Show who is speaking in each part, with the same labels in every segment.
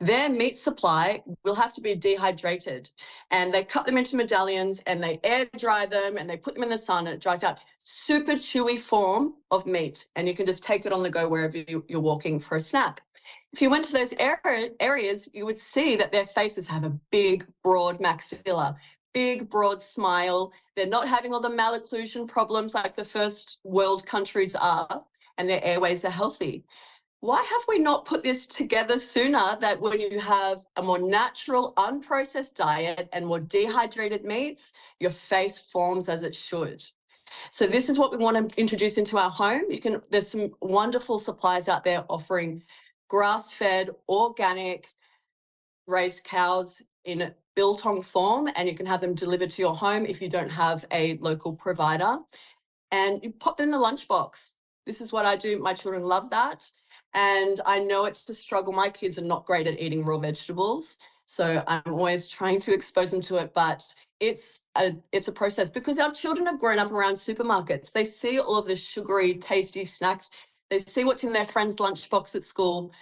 Speaker 1: their meat supply will have to be dehydrated. And they cut them into medallions and they air dry them and they put them in the sun and it dries out. Super chewy form of meat. And you can just take it on the go wherever you're walking for a snack. If you went to those areas, you would see that their faces have a big, broad maxilla, big, broad smile. They're not having all the malocclusion problems like the first world countries are, and their airways are healthy. Why have we not put this together sooner, that when you have a more natural, unprocessed diet and more dehydrated meats, your face forms as it should? So this is what we want to introduce into our home. There's some wonderful supplies out there offering grass-fed, organic, raised cows in biltong form, and you can have them delivered to your home if you don't have a local provider. And you pop them in the lunchbox. This is what I do. My children love that. And I know it's a struggle. My kids are not great at eating raw vegetables, so I'm always trying to expose them to it. But it's a process, because our children have grown up around supermarkets. They see all of the sugary, tasty snacks. They see what's in their friend's lunchbox at school.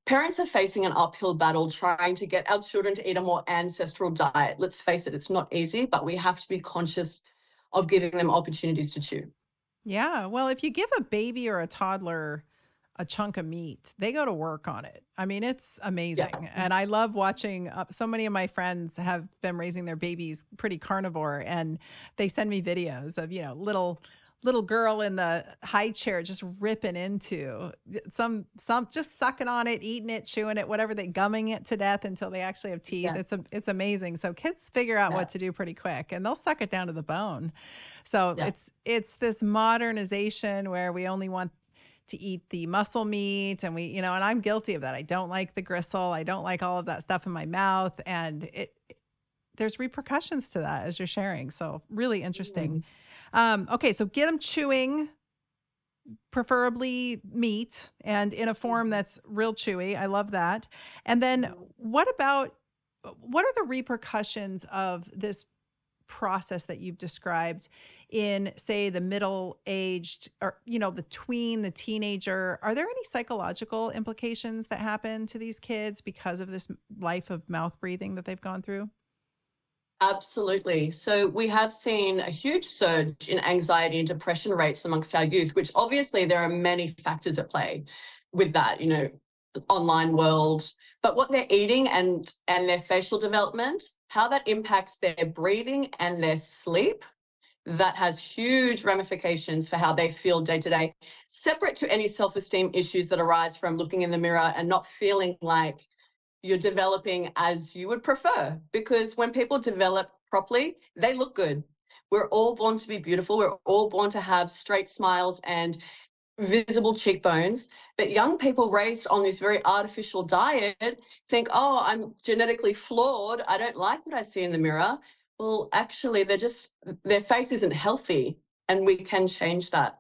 Speaker 1: Parents are facing an uphill battle trying to get our children to eat a more ancestral diet. Let's face it, it's not easy, but we have to be conscious of giving them opportunities to chew.
Speaker 2: Yeah. Well, if you give a baby or a toddler a chunk of meat, they go to work on it. I mean, it's
Speaker 1: Yeah.
Speaker 2: amazing. And I love watching. So many of my friends have been raising their babies pretty carnivore, and they send me videos of, little girl in the high chair just ripping into some just sucking on it, eating it, chewing it, whatever, they gumming it to death until they actually have teeth.
Speaker 1: Yeah.
Speaker 2: It's amazing. So kids figure out
Speaker 1: Yeah.
Speaker 2: what to do pretty quick, and they'll suck it down to the bone. So
Speaker 1: Yeah.
Speaker 2: it's this modernization where we only want to eat the muscle meat, and and I'm guilty of that. I don't like the gristle. I don't like all of that stuff in my mouth, and there's repercussions to that, as you're sharing. So really interesting. Okay, so get them chewing, preferably meat, and in a form that's real chewy. I love that. And then what are the repercussions of this process that you've described in, say, the middle-aged, or the tween, the teenager? Are there any psychological implications that happen to these kids because of this life of mouth breathing that they've gone through?
Speaker 1: Absolutely. So we have seen a huge surge in anxiety and depression rates amongst our youth, which obviously there are many factors at play with that, online world, but what they're eating and their facial development, how that impacts their breathing and their sleep, that has huge ramifications for how they feel day to day, separate to any self-esteem issues that arise from looking in the mirror and not feeling like you're developing as you would prefer. Because when people develop properly, they look good. We're all born to be beautiful. We're all born to have straight smiles and visible cheekbones. But young people raised on this very artificial diet think, oh, I'm genetically flawed. I don't like what I see in the mirror. Well, actually, their face isn't healthy, and we can change that.